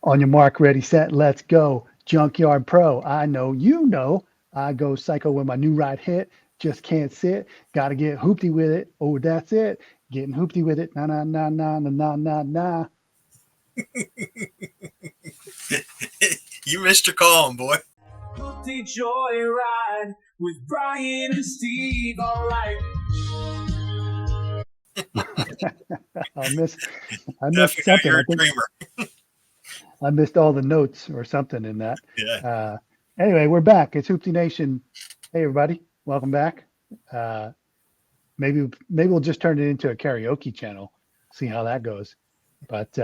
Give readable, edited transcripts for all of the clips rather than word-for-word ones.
On your mark, ready, set, let's go. Junkyard Pro. I know you know. I go psycho when my new ride hit. Just can't sit. Gotta get hoopty with it. Oh, that's it. Getting hoopty with it. Nah, nah, nah, nah, nah, nah, nah, nah. You missed your calling, boy. Hooptie Joyride with Brian and Steve. All right. I missed Definitely know something. you're I a think dreamer. I missed all the notes or something in that. Yeah. Anyway, we're back. It's Hoopty Nation. Hey, everybody. Welcome back. Uh, maybe we'll just turn it into a karaoke channel, see how that goes. But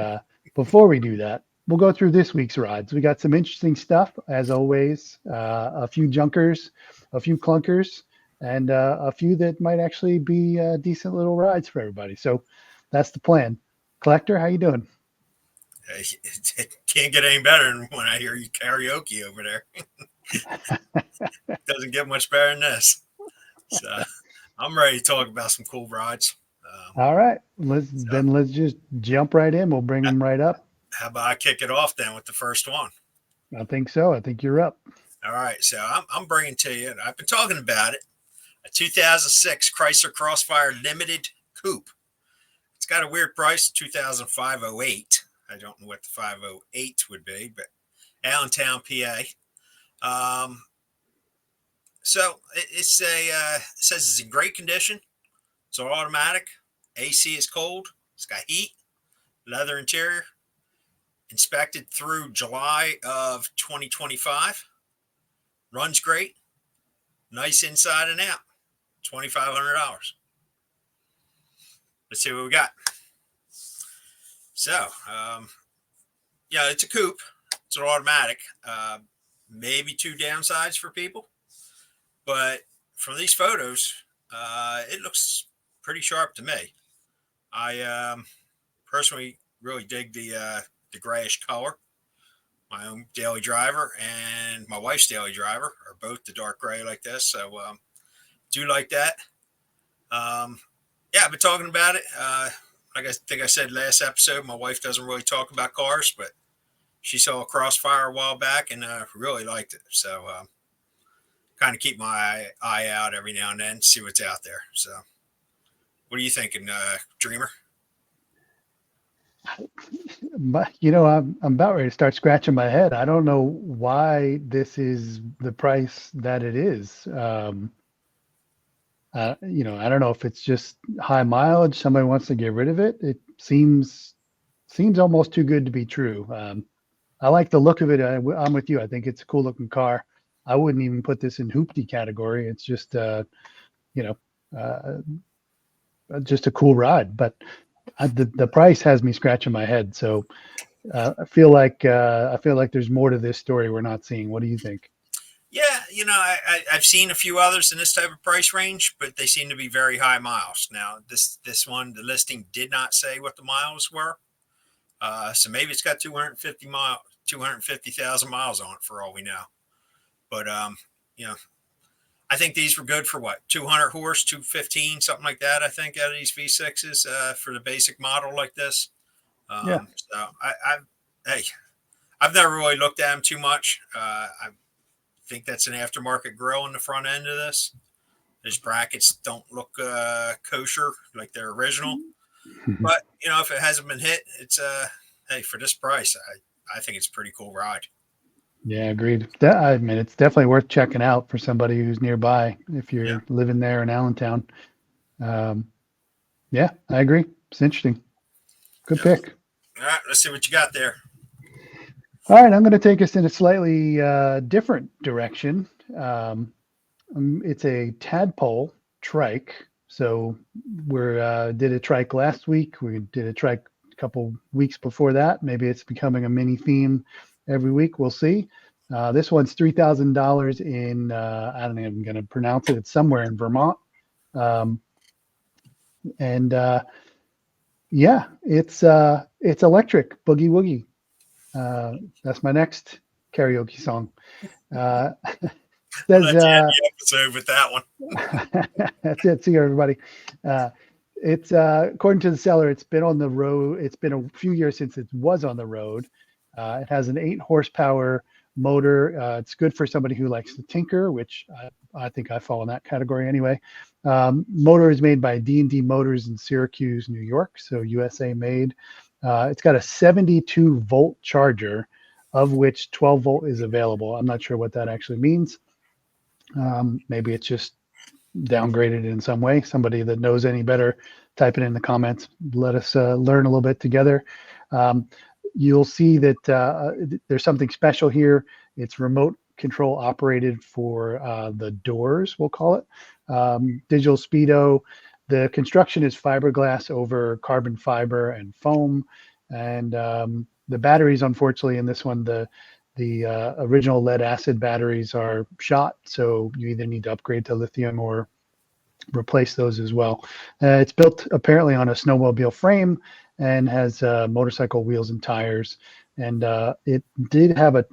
before we do that, we'll go through this week's rides. We got some interesting stuff, as always. A few junkers, a few clunkers, and a few that might actually be decent little rides for everybody. So that's the plan. Collector, how you doing? It can't get any better than when I hear you karaoke over there. Doesn't get much better than this. So I'm ready to talk about some cool rides. All right, So let's just jump right in. We'll bring them right up. how about I kick it off then with the first one? I think so. I think you're up. All right. So I'm bringing to you, and I've been talking about it, a 2006 Chrysler Crossfire Limited Coupe. It's got a weird price, 2005-08. I don't know what the 508 would be, but Allentown, PA. So it says it's in great condition. It's automatic. AC is cold. It's got heat, leather interior. Inspected through July of 2025. Runs great. Nice inside and out. $2,500. Let's see what we got. So, yeah, it's a coupe. It's an automatic. Maybe two downsides for people. But from these photos, it looks pretty sharp to me. I personally really dig the grayish color. My own daily driver and my wife's daily driver are both the dark gray like this. So do like that. Yeah, I've been talking about it. Like I think I said last episode, my wife doesn't really talk about cars, but she saw a Crossfire a while back and really liked it. So kind of keep my eye out every now and then, see what's out there. So what are you thinking, Dreamer? But I'm about ready to start scratching my head. I don't know why this is the price that it is. I don't know if it's just high mileage. Somebody wants to get rid of it. It seems almost too good to be true. I like the look of it. I'm with you. I think it's a cool looking car. I wouldn't even put this in hoopty category. It's just just a cool ride. But the price has me scratching my head. So I feel like there's more to this story we're not seeing. What do you think? Yeah, I've seen a few others in this type of price range, but they seem to be very high miles. Now, this one, the listing did not say what the miles were, so maybe it's got 250,000 miles on it for all we know. But I think these were good for what, 200 horse, 215, something like that. I think out of these V6s for the basic model like this. Yeah. So I've never really looked at them too much. I think that's an aftermarket grill in the front end of this. These brackets don't look kosher like they're original, but if it hasn't been hit, it's hey, for this price, I think it's a pretty cool ride. Yeah, agreed. I mean, it's definitely worth checking out for somebody who's nearby if you're living there in Allentown. Yeah, I agree. It's interesting. Good pick. All right, let's see what you got there. All right, I'm going to take us in a slightly different direction. It's a Tadpole Trike. So we did a trike last week. We did a trike a couple weeks before that. Maybe it's becoming a mini theme every week. We'll see. This one's $3,000 in, I don't know, I'm going to pronounce it. It's somewhere in Vermont. Yeah, it's electric, boogie woogie. That's my next karaoke song. Says, let's end the episode with that one. That's it. See you, everybody. It's according to the seller, it's been on the road. It's been a few years since it was on the road. It has an 8 horsepower motor. It's good for somebody who likes to tinker, which I think I fall in that category anyway. Motor is made by D&D Motors in Syracuse, New York, so USA made. It's got a 72 volt charger, of which 12 volt is available. I'm not sure what that actually means. Maybe it's just downgraded in some way. Somebody that knows any better, type it in the comments. Let us learn a little bit together. You'll see that there's something special here. It's remote control operated for the doors, we'll call it. Digital speedo. The construction is fiberglass over carbon fiber and foam. And the batteries, unfortunately, in this one, the original lead acid batteries are shot. So you either need to upgrade to lithium or replace those as well. It's built apparently on a snowmobile frame and has motorcycle wheels and tires. And it did have a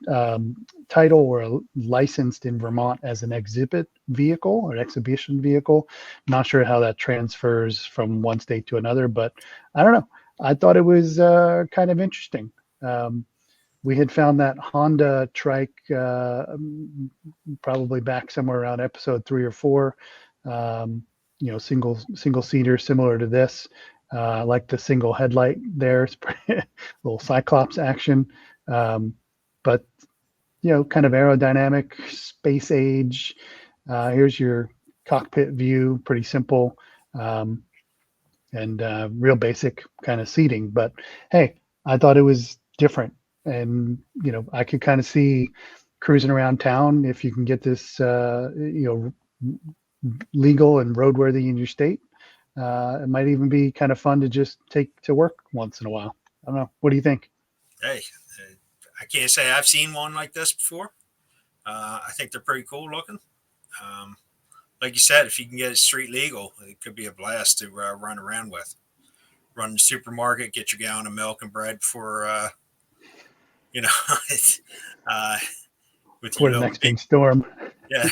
title or licensed in Vermont as an exhibit vehicle or exhibition vehicle. Not sure how that transfers from one state to another, but I don't know. I thought it was kind of interesting. We had found that Honda trike probably back somewhere around episode 3 or 4. Single seater, similar to this. Like the single headlight there, it's little Cyclops action. But kind of aerodynamic, space age. Here's your cockpit view, pretty simple, and real basic kind of seating. But hey, I thought it was different, and I could kind of see cruising around town if you can get this, legal and roadworthy in your state. It might even be kind of fun to just take to work once in a while. I don't know. What do you think? Hey, I can't say I've seen one like this before. I think they're pretty cool looking. Like you said, if you can get it street legal, it could be a blast to run around with. Run to the supermarket, get your gallon of milk and bread for, with For your the next big storm. Yeah,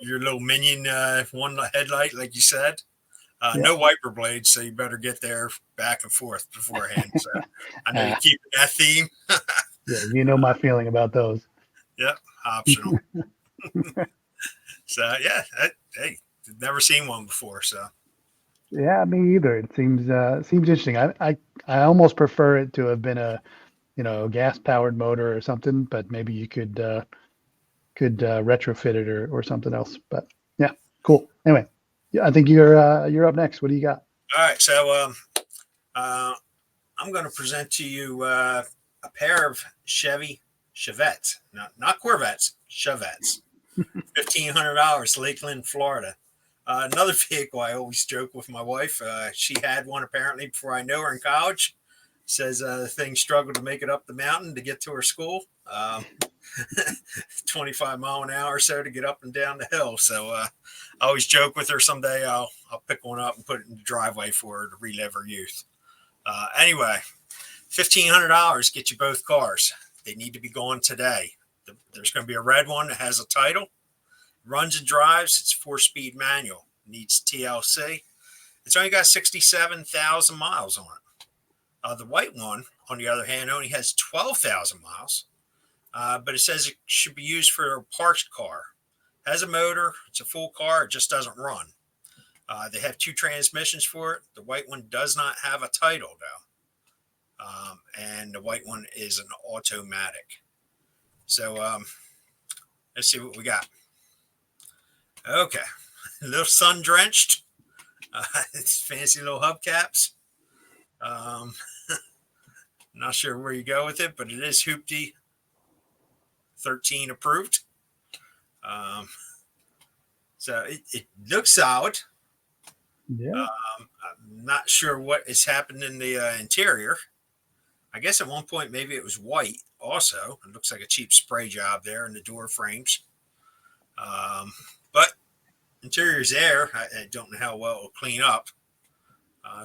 your little minion one headlight, like you said. Yeah. No wiper blades, so you better get there back and forth beforehand. So I know you keep that theme. Yeah, my feeling about those. Yep, optional. So yeah, hey, never seen one before. So yeah, me either. It seems interesting. I almost prefer it to have been a gas powered motor or something, but maybe you could retrofit it or something else. But yeah, cool. Anyway, yeah, I think you're up next. What do you got? All right, so I'm going to present to you a pair of Chevy Chevettes, not Corvettes, Chevettes. $1,500, Lakeland, Florida. Another vehicle I always joke with my wife. She had one apparently before I know her in college. Says the thing struggled to make it up the mountain to get to her school. 25 mile an hour or so to get up and down the hill. So I always joke with her someday I'll pick one up and put it in the driveway for her to relive her youth. Anyway, $1,500 get you both cars. They need to be going today. There's going to be a red one that has a title. Runs and drives. It's 4-speed manual. Needs TLC. It's only got 67,000 miles on it. The white one, on the other hand, only has 12,000 miles. But it says it should be used for a parked car. Has a motor. It's a full car. It just doesn't run. They have 2 transmissions for it. The white one does not have a title, though. And the white one is an automatic. So let's see what we got. Okay. A little sun-drenched. It's fancy little hubcaps. Not sure where you go with it, but it is Hooptie 13 approved. So it looks solid. Yeah. I'm not sure what has happened in the interior. I guess at one point maybe it was white also. It looks like a cheap spray job there in the door frames. But interior's there. I don't know how well it'll clean up.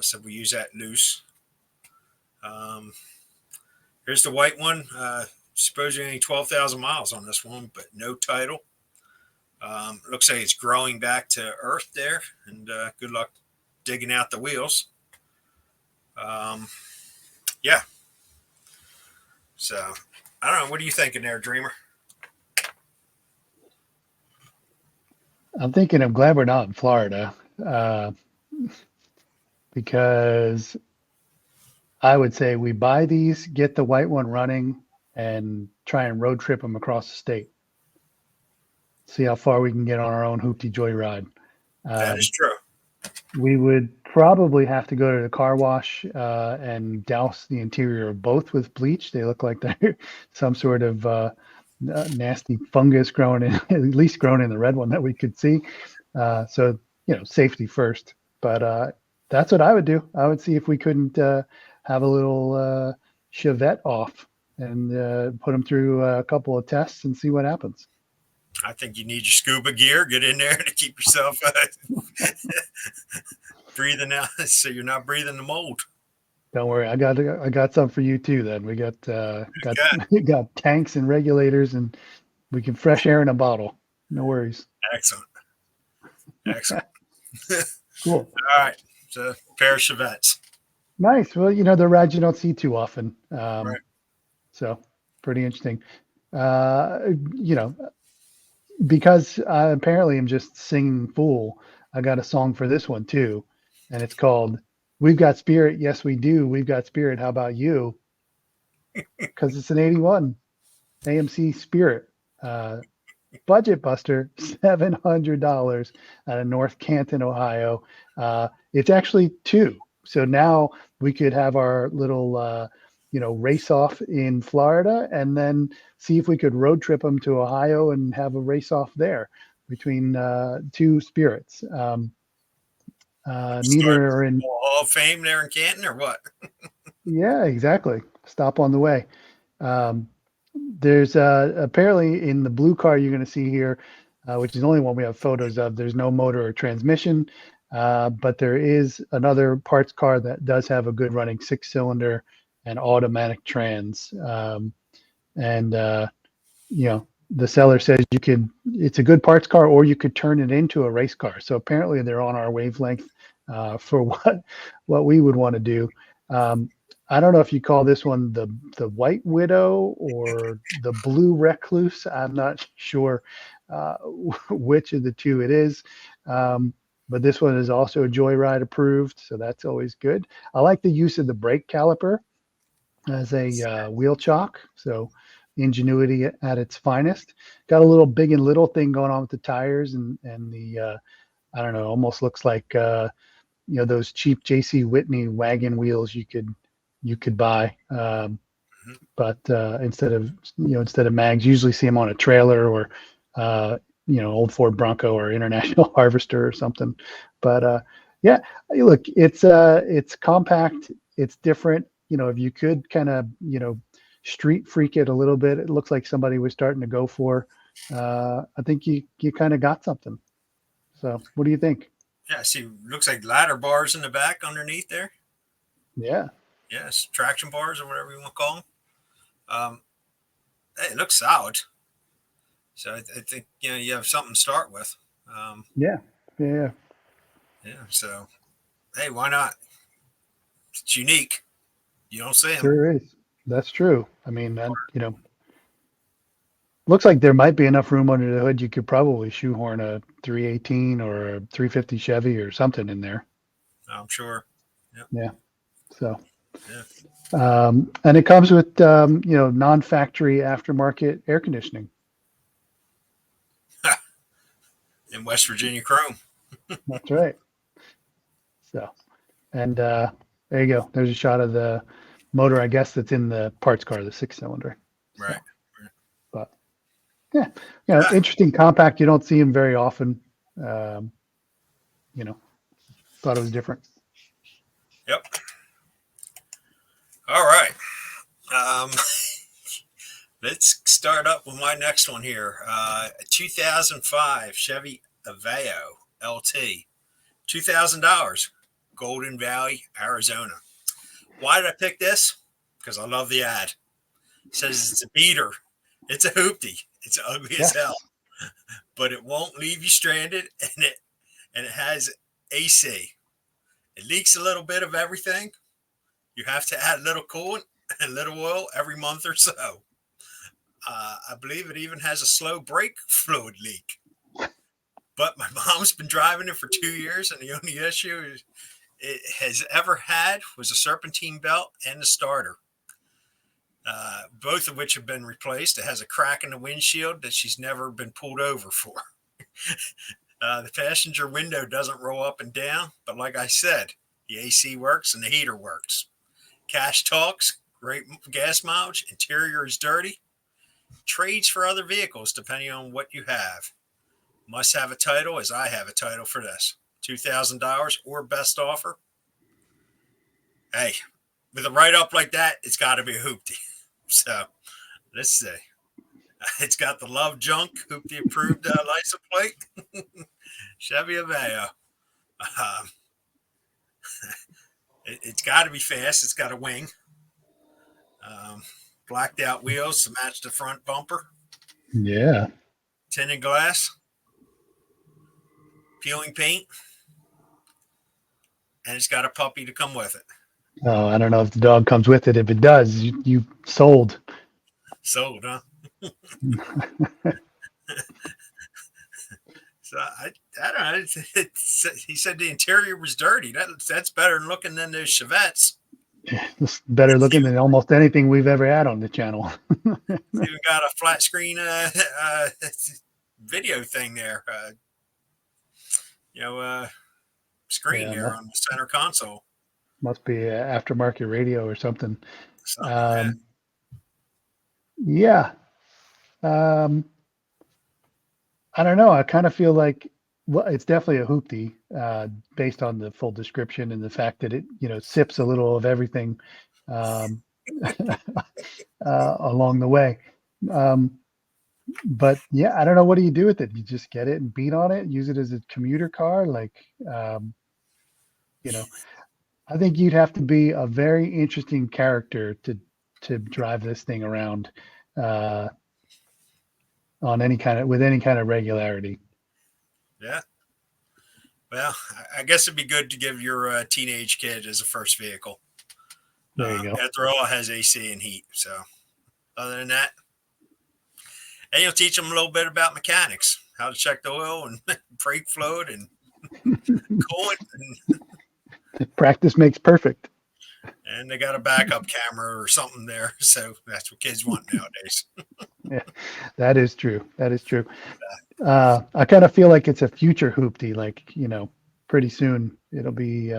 So we use that loose. Here's the white one. Supposedly only 12,000 miles on this one, but no title. Looks like it's growing back to earth there, and good luck digging out the wheels. Yeah. So I don't know. What are you thinking there, Dreamer? I'm thinking I'm glad we're not in Florida, because I would say we buy these, get the white one running, and try and road trip them across the state. See how far we can get on our own Hooptie Joyride. That is true. We would probably have to go to the car wash and douse the interior of both with bleach. They look like they're some sort of nasty fungus growing in, at least growing in the red one that we could see. So, safety first. But that's what I would do. I would see if we couldn't have a little Chevette off and put them through a couple of tests and see what happens. I think you need your scuba gear. Get in there to keep yourself breathing out, so you're not breathing the mold. Don't worry, I got some for you too. Then we got Okay. we got tanks and regulators, and we can fresh air in a bottle. No worries. Excellent. Cool. All right. So, pair of Chevettes. Nice. Well, they're rides you don't see too often. Right. So pretty interesting. Because I apparently am just singing fool, I got a song for this one too, and it's called "We've Got Spirit." Yes, we do. We've got spirit. How about you? Because it's an '81 AMC Spirit, budget buster, $700 out of North Canton, Ohio. It's actually two, so now we could have our little race off in Florida, and then see if we could road trip them to Ohio and have a race off there between two Spirits. Neither are in Hall of Fame there in Canton, or what? Yeah, exactly. Stop on the way. There's apparently in the blue car you're going to see here, which is the only one we have photos of. There's no motor or transmission, but there is another parts car that does have a good running 6-cylinder and automatic trans. The seller says it's a good parts car, or you could turn it into a race car. So apparently they're on our wavelength for what we would want to do. I don't know if you call this one the White Widow or the Blue Recluse. I'm not sure which of the two it is. But this one is also Joyride approved, so that's always good. I like the use of the brake caliper as a wheel chock, so ingenuity at its finest. Got a little big and little thing going on with the tires and the I don't know, almost looks like those cheap JC Whitney wagon wheels you could buy. But instead of mags, usually see them on a trailer or old Ford Bronco or International Harvester or something. But yeah, look, it's compact, it's different. If you could kind of street freak it a little bit, it looks like somebody was starting to go for. I think you kind of got something. So what do you think? Yeah, see, looks like ladder bars in the back underneath there. Yeah. Yes, traction bars or whatever you want to call them. Hey, it looks solid. So I think you have something to start with. Yeah. So hey, why not? It's unique. You don't see them. Sure is. That's true. I mean, looks like there might be enough room under the hood. You could probably shoehorn a 318 or a 350 Chevy or something in there. I'm sure. Yep. Yeah. So, yeah. And it comes with, non-factory aftermarket air conditioning. In West Virginia chrome. That's right. So, and there you go. There's a shot of the motor, I guess, that's in the parts car, the 6-cylinder. Right. So, but yeah, interesting compact. You don't see them very often. Thought it was different. Yep. All right. Let's start up with my next one here. 2005 Chevy Aveo LT, $2,000, Golden Valley, Arizona. Why did I pick this? Because I love the ad. It says it's a beater. It's a hoopty. It's ugly as hell, but it won't leave you stranded, and it has AC. It leaks a little bit of everything. You have to add a little coolant and a little oil every month or so. I believe it even has a slow brake fluid leak. But my mom's been driving it for 2 years, and the only issue it has ever had was a serpentine belt and the starter, both of which have been replaced. It has a crack in the windshield that she's never been pulled over for. The passenger window doesn't roll up and down, but like I said, the AC works and the heater works. Cash talks, great gas mileage, interior is dirty. Trades for other vehicles depending on what you have. Must have a title, as I have a title for this. $2,000 or best offer. Hey, with a write-up like that, it's got to be a Hooptie. So, let's see. It's got the Love Junk Hooptie approved license plate. Chevy Aveo. It's got to be fast. It's got a wing. Blacked out wheels to match the front bumper. Yeah. Tinted glass. Peeling paint. And it's got a puppy to come with it. Oh, I don't know if the dog comes with it. If it does, you sold. Sold, huh? So I don't know. He said the interior was dirty. That's better looking than those Chevettes. It's better looking than almost anything we've ever had on the channel. It's even got a flat screen video thing there. Screen there on the center console. Must be aftermarket radio or something. Like yeah. I don't know. I kind of feel like it's definitely a Hooptie based on the full description and the fact that it, sips a little of everything along the way. But yeah, I don't know. What do you do with it? You just get it and beat on it, use it as a commuter car? I think you'd have to be a very interesting character to drive this thing around with any kind of regularity. Yeah. Well, I guess it'd be good to give your teenage kid as a first vehicle. There you go. After all, it has AC and heat. So other than that, and you'll teach them a little bit about mechanics, how to check the oil and brake fluid and coolant. Practice makes perfect. And they got a backup camera or something there. So that's what kids want nowadays. Yeah, that is true. That is true. I kind of feel like it's a future Hooptie, pretty soon it'll be,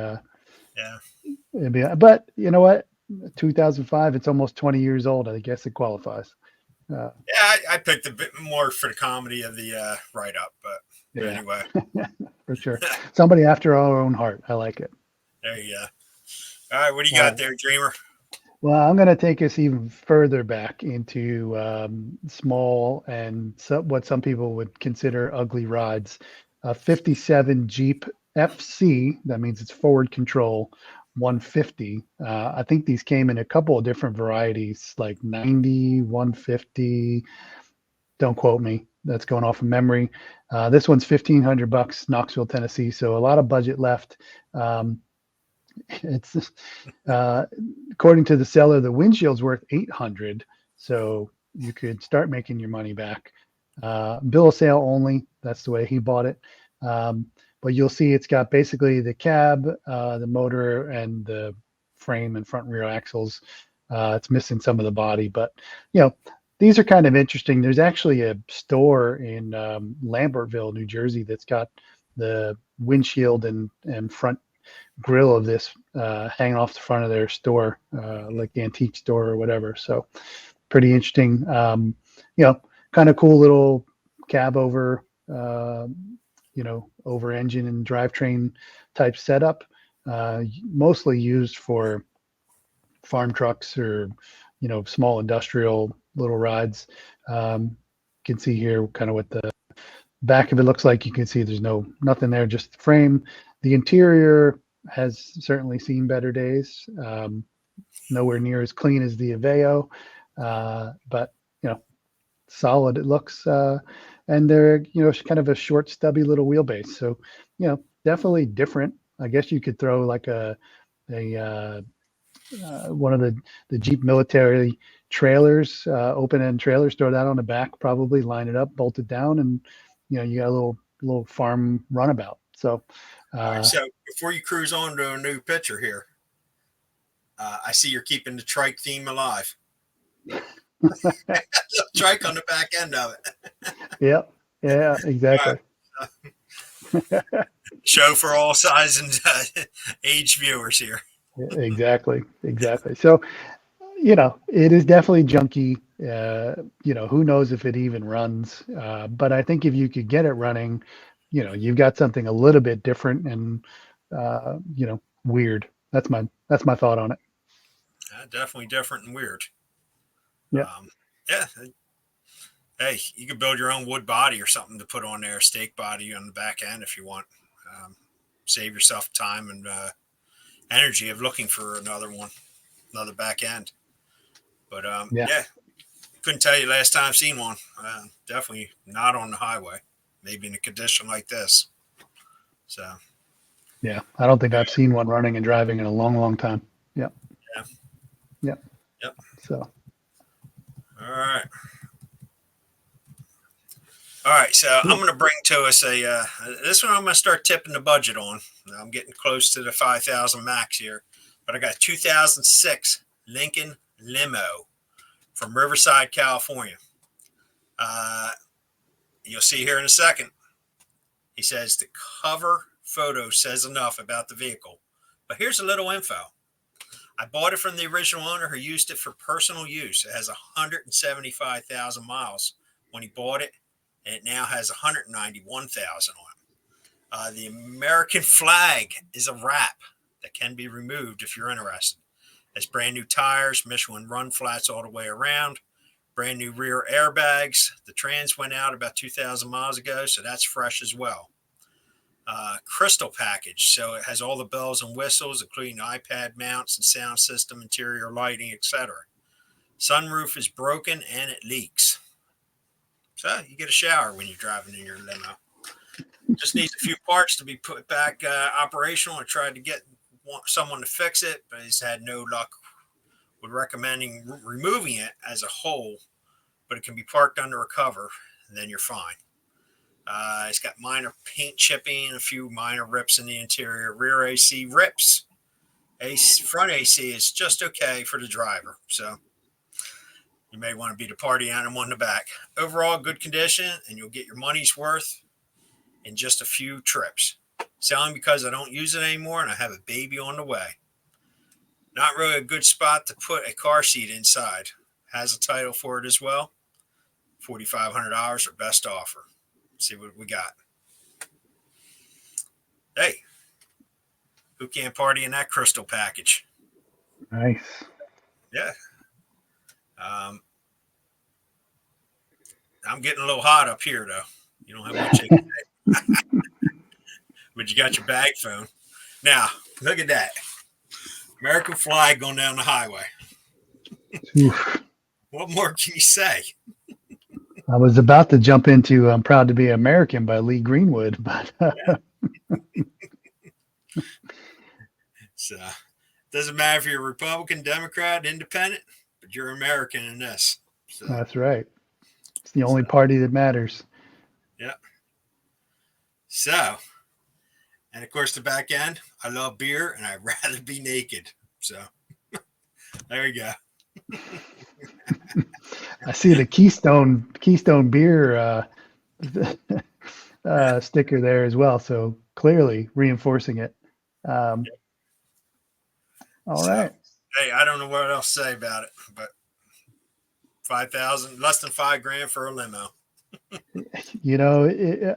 but you know what? 2005, it's almost 20 years old. I guess it qualifies. I picked a bit more for the comedy of the write-up, but anyway. For sure. Somebody after our own heart. I like it. There you go. All right, what do you got there, Dreamer? Well, I'm going to take us even further back into small and what some people would consider ugly rides. 57 Jeep FC, that means it's forward control, 150. I think these came in a couple of different varieties, like 90, 150. Don't quote me. That's going off of memory. This one's $1,500, Knoxville, Tennessee. So a lot of budget left. It's according to the seller, the windshield's worth $800, so you could start making your money back. Bill of sale only. That's the way he bought it. But you'll see it's got basically the cab, the motor, and the frame and front and rear axles. It's missing some of the body, but these are kind of interesting. There's actually a store in Lambertville, New Jersey, that's got the windshield and front grill of this hanging off the front of their store, like the antique store or whatever. So pretty interesting. Kind of cool little cab over engine and drivetrain type setup, mostly used for farm trucks or small industrial little rides. You can see here kind of what the back of it looks like. You can see there's nothing there, just the frame. The interior has certainly seen better days. Nowhere near as clean as the Aveo, but solid it looks. And they're kind of a short, stubby little wheelbase. So definitely different. I guess you could throw like a one of the Jeep military trailers, open end trailers, throw that on the back, probably line it up, bolt it down, and you got a little farm runabout. So, All right. So before you cruise on to a new picture here, I see you're keeping the trike theme alive. Trike on the back end of it. Yep. Yeah, exactly. Show for all size and age viewers here. Exactly. So, it is definitely junky. Who knows if it even runs? But I think if you could get it running, you've got something a little bit different and, weird. That's my thought on it. Definitely different and weird. Yeah. Yeah. Hey, you could build your own wood body or something to put on there, a stake body on the back end if you want. Save yourself time and energy of looking for another back end. But yeah, couldn't tell you last time I've seen one. Definitely not on the highway. Maybe in a condition like this. So. Yeah, I don't think I've seen one running and driving in a long, long time. Yep. Yeah. Yep. So. All right. So I'm going to bring to us this one I'm going to start tipping the budget on. I'm getting close to the 5,000 max here, but I got a 2006 Lincoln Limo from Riverside, California. You'll see here in a second. He says the cover photo says enough about the vehicle, but here's a little info. I bought it from the original owner who used it for personal use. It has 175,000 miles when he bought it, and it now has 191,000 on it. The American flag is a wrap that can be removed if you're interested. It has brand new tires, Michelin run flats all the way around, brand new rear airbags. The trans went out about 2,000 miles ago, so that's fresh as well. Crystal package, so it has all the bells and whistles, including iPad mounts and sound system, interior lighting, etc. Sunroof is broken and it leaks. So you get a shower when you're driving in your limo. Just needs a few parts to be put back operational. I tried to get someone to fix it, but he's had no luck with recommending removing it as a whole, but it can be parked under a cover, and then you're fine. It's got minor paint chipping, a few minor rips in the interior, rear AC rips. Front AC is just okay for the driver, so you may want to be the party animal in the back. Overall, good condition, and you'll get your money's worth in just a few trips. Selling because I don't use it anymore, and I have a baby on the way. Not really a good spot to put a car seat inside. Has a title for it as well. $4,500 or best offer. See what we got. Hey, who can't party in that crystal package? Nice. Yeah. I'm getting a little hot up here, though. You don't have much you can say. But you got your bag phone. Now, look at that. American flag going down the highway. What more can you say? I was about to jump into I'm Proud to Be American by Lee Greenwood, but So doesn't matter if you're a Republican, Democrat, Independent, but you're American in this. So, that's right. It's the only party that matters. Yeah. So, and of course the back end, I love beer and I'd rather be naked. So there you go. I see the Keystone beer sticker there as well. So clearly reinforcing it. All right. Hey, I don't know what else to say about it, but 5,000, less than $5,000 for a limo.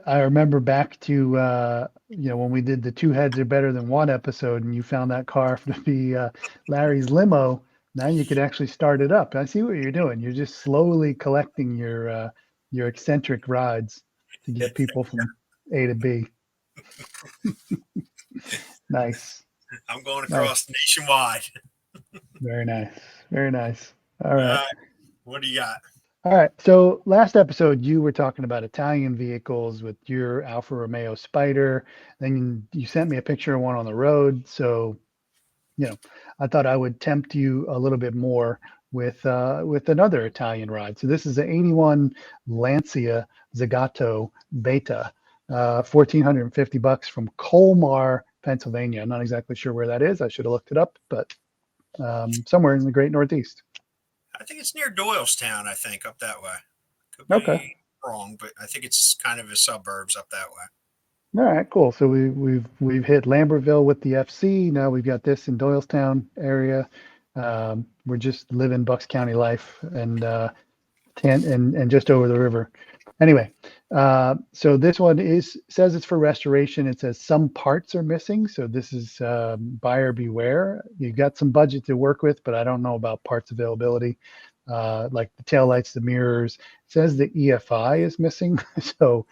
I remember back to when we did the Two Heads Are Better Than One episode, and you found that car to be Larry's limo. Now you could actually start it up. I see what you're doing. You're just slowly collecting your eccentric rides to get people from A to B. Nice. I'm going across nationwide. Very nice. Very nice. All right. What do you got? All right. So last episode, you were talking about Italian vehicles with your Alfa Romeo Spider. Then you sent me a picture of one on the road. So, I thought I would tempt you a little bit more with another Italian ride. So this is an 81 Lancia Zagato Beta, $1,450 from Colmar, Pennsylvania. I'm not exactly sure where that is. I should have looked it up, but somewhere in the great Northeast. I think it's near Doylestown, I think, up that way. Could Okay. be wrong, but I think it's kind of the suburbs up that way. All right, cool. So we've hit Lambertville with the FC. Now we've got this in Doylestown area. We're just living Bucks County life and and just over the river. Anyway, so this one says it's for restoration. It says some parts are missing. So this is buyer beware. You've got some budget to work with, but I don't know about parts availability. Like the taillights, the mirrors. It says the EFI is missing. So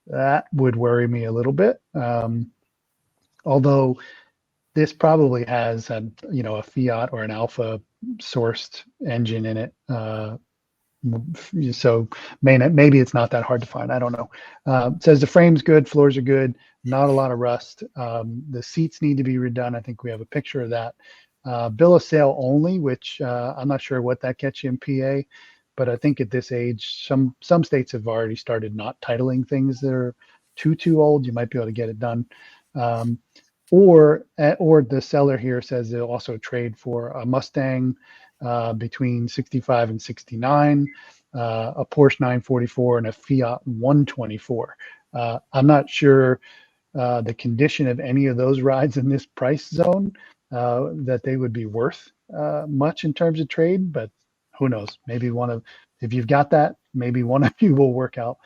that would worry me a little bit. Although this probably has a Fiat or an Alfa sourced engine in it. So maybe it's not that hard to find. I don't know. It says the frame's good, floors are good, not a lot of rust. The seats need to be redone. I think we have a picture of that. Bill of sale only, which I'm not sure what that gets you in PA, but I think at this age, some states have already started not titling things that are too old. You might be able to get it done. Or the seller here says they'll also trade for a Mustang between 65 and 69, a Porsche 944 and a Fiat 124. I'm not sure the condition of any of those rides in this price zone that they would be worth much in terms of trade, but who knows? Maybe if you've got that, maybe one of you will work out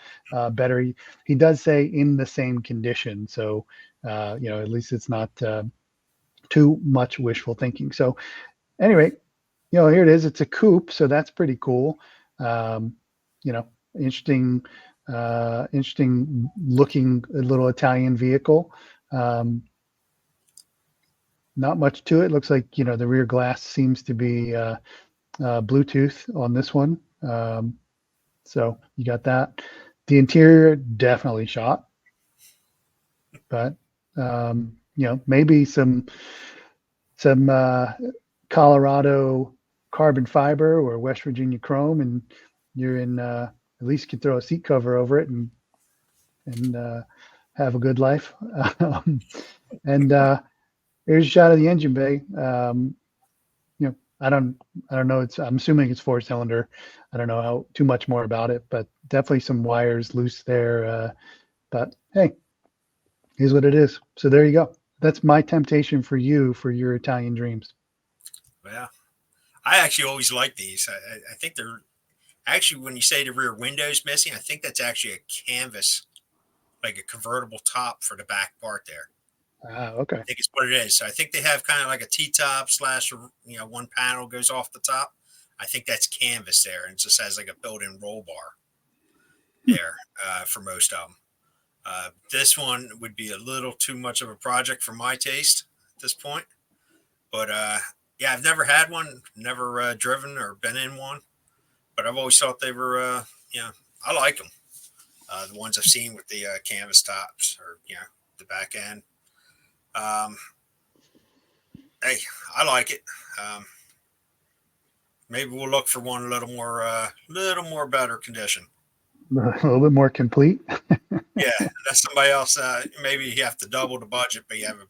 better. He does say in the same condition, so at least it's not too much wishful thinking. So anyway, here it is. It's a coupe, so that's pretty cool. Interesting looking little Italian vehicle. Not much to it. Looks like, the rear glass seems to be Bluetooth on this one. So you got that. The interior definitely shot, but maybe some Colorado carbon fiber or West Virginia chrome, and you're in at least you can throw a seat cover over it and have a good life. And here's a shot of the engine bay. I don't know. I'm assuming it's 4-cylinder. I don't know too much more about it, but definitely some wires loose there. But hey, here's what it is. So there you go. That's my temptation for you for your Italian dreams. Well, I actually always like these. I think they're actually, when you say the rear window's missing, I think that's actually a canvas, like a convertible top for the back part there. Okay. I think it's what it is. So I think they have kind of like a T-top / one panel goes off the top. I think that's canvas there, and it just has like a built-in roll bar there for most of them. This one would be a little too much of a project for my taste at this point. But yeah, I've never had one, never driven or been in one. But I've always thought they were, I like them. The ones I've seen with the canvas tops or, the back end. Hey, I like it. Maybe we'll look for one a little more better condition. A little bit more complete. Yeah, that's somebody else. Maybe you have to double the budget, but you have a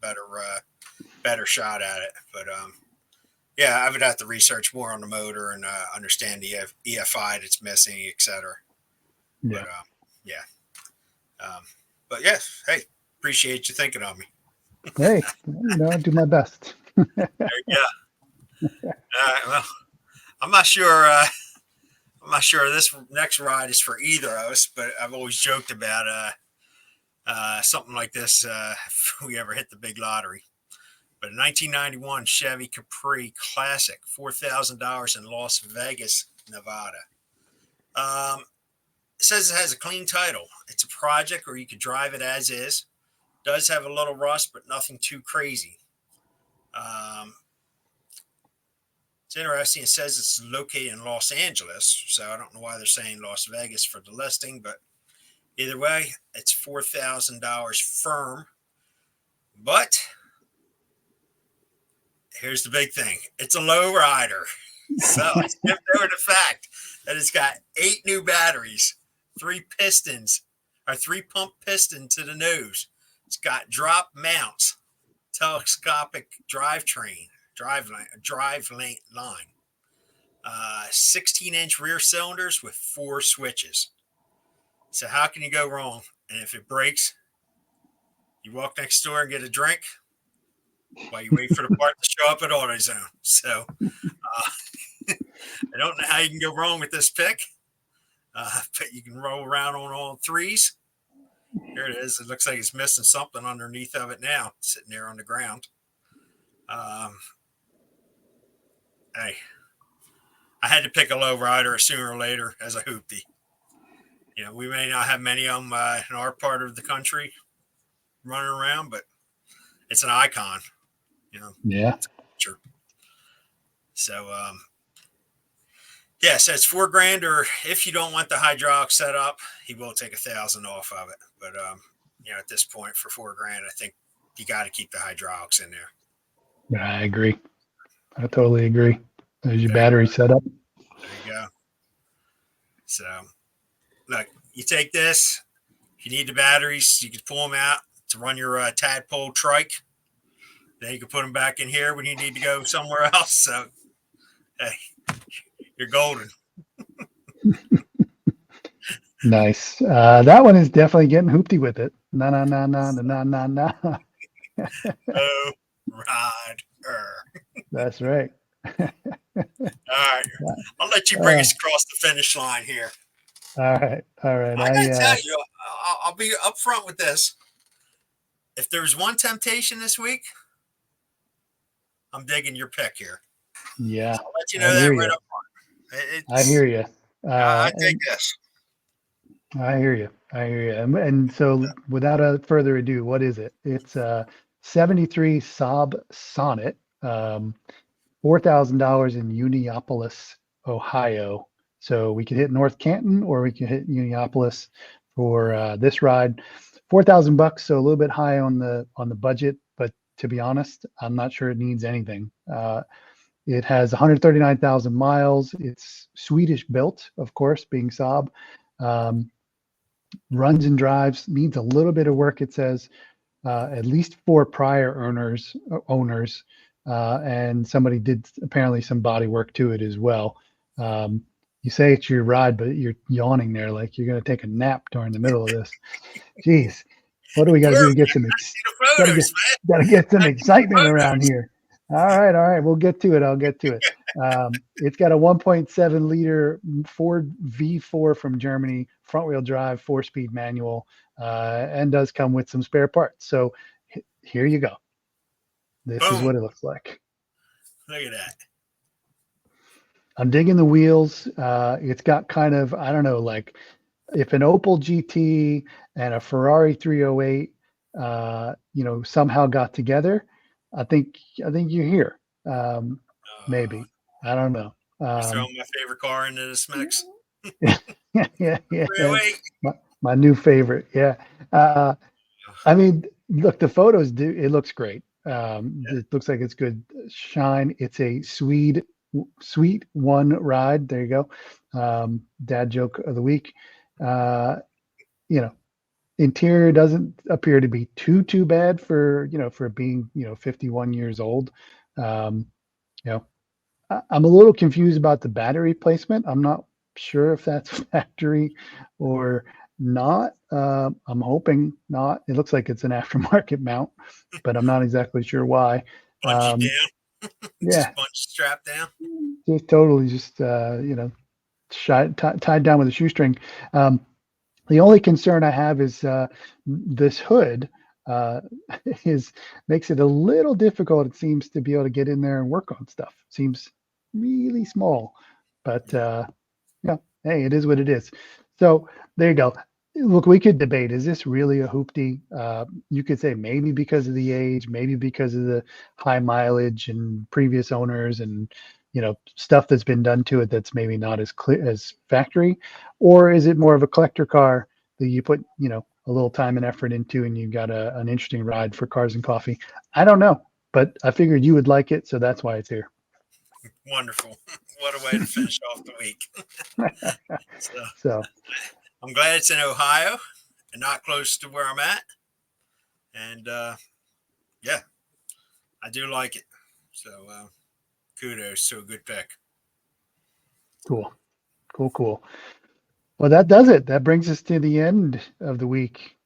better shot at it. But yeah, I would have to research more on the motor and understand the EFI that's missing, etc. Yeah. But but yeah, hey, appreciate you thinking of me. Hey, I do my best. There you go. Well, I'm not sure. I'm not sure this next ride is for either of us, but I've always joked about something like this if we ever hit the big lottery. But a 1991 Chevy Caprice Classic, $4,000 in Las Vegas, Nevada. It says it has a clean title. It's a project where you could drive it as is. Does have a little rust, but nothing too crazy. It's interesting. It says it's located in Los Angeles, so I don't know why they're saying Las Vegas for the listing, but either way, it's $4,000 firm. But here's the big thing. It's a low rider. So I skipped over the fact that it's got 8 new batteries, 3 pistons, or 3 pump piston to the nose. It's got drop mounts, telescopic drivetrain, drive line, 16-inch rear cylinders with 4 switches. So how can you go wrong? And if it breaks, you walk next door and get a drink while you wait for the part to show up at AutoZone. So I don't know how you can go wrong with this pick, but you can roll around on all 3s. Here it is. It looks like it's missing something underneath of it now, sitting there on the ground. Hey, I had to pick a lowrider sooner or later as a hoopty. You know, we may not have many of them in our part of the country running around, but it's an icon. You know, Yeah. Sure. So, so it's $4,000, or if you don't want the hydraulic setup, he will take $1,000 off of it. But you know, at this point, for $4,000, I think you got to keep the hydraulics in there. I agree. I totally agree. There's your battery setup. There you go. So, look, you take this. If you need the batteries, you can pull them out to run your Tadpole Trike. Then you can put them back in here when you need to go somewhere else. So, hey, you're golden. Nice. That one is definitely getting hoopty with it. Na na na na na na na. Oh, rider. That's right. All right. I'll let you bring us across the finish line here. All right. All right. I gotta tell you, I'll be upfront with this. If there's one temptation this week, I'm digging your pick here. Yeah. I'll let you know that right up front. I hear you. I take this. I hear you. I hear you. And so, without further ado, what is it? It's a 73 Saab Sonnet, $4,000 in Uniopolis, Ohio. So we could hit North Canton, or we could hit Uniopolis for this ride. $4,000, so a little bit high on the budget. But to be honest, I'm not sure it needs anything. It has 139,000 miles. It's Swedish built, of course, being Saab. Runs and drives, needs a little bit of work. It says at least 4 prior owners, and somebody did apparently some body work to it as well. You say it's your ride, but you're yawning there like you're going to take a nap during the middle of this. Jeez, what do we got to do to get some? Got to get some excitement around here. All right, we'll get to it. I'll get to it. It's got a 1.7 liter Ford V4 from Germany, front wheel drive, 4-speed manual, and does come with some spare parts. So here you go. This is what it looks like. Look at that. I'm digging the wheels. It's got kind of, I don't know, like if an Opel GT and a Ferrari 308, somehow got together, I think you're here. Maybe. I don't know. Throwing my favorite car into this mix. yeah. My new favorite. Yeah. I mean, look, the photos it looks great. It looks like it's good shine. It's a sweet one ride. There you go. Dad joke of the week. Interior doesn't appear to be too bad for being 51 years old. I'm a little confused about the battery placement. I'm not sure if that's factory or not. I'm hoping not. It looks like it's an aftermarket mount, but I'm not exactly sure why. Bungee down. Yeah, bunch strapped down. Just totally tied down with a shoestring. The only concern I have is this hood makes it a little difficult. It seems to be able to get in there and work on stuff. Seems really small, but hey, it is what it is. So there you go. Look, we could debate, is this really a hoopty? You could say maybe because of the age, maybe because of the high mileage and previous owners and stuff that's been done to it that's maybe not as clear as factory, or is it more of a collector car that you put a little time and effort into and you got an interesting ride for cars and coffee? I don't know, but I figured you would like it, so that's why it's here. Wonderful. What a way to finish off the week. So So I'm glad it's in Ohio and not close to where I'm at. And yeah, I do like it. So kudos to a good pick. cool. Cool. Well, that does it. That brings us to the end of the week.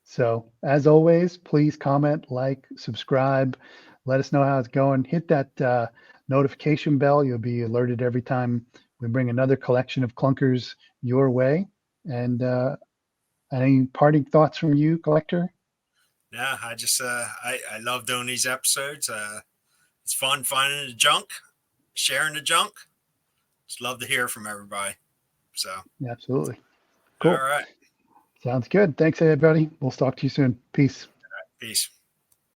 So as always, please comment, like, subscribe, let us know how it's going. Hit that notification bell. You'll be alerted every time we bring another collection of clunkers your way. And any parting thoughts from you, Collector? Yeah, I just I love doing these episodes. It's fun finding the junk, sharing the junk. Just love to hear from everybody. So Absolutely. all Cool. right. Sounds good. Thanks, everybody. We'll talk to you soon. Peace. Peace.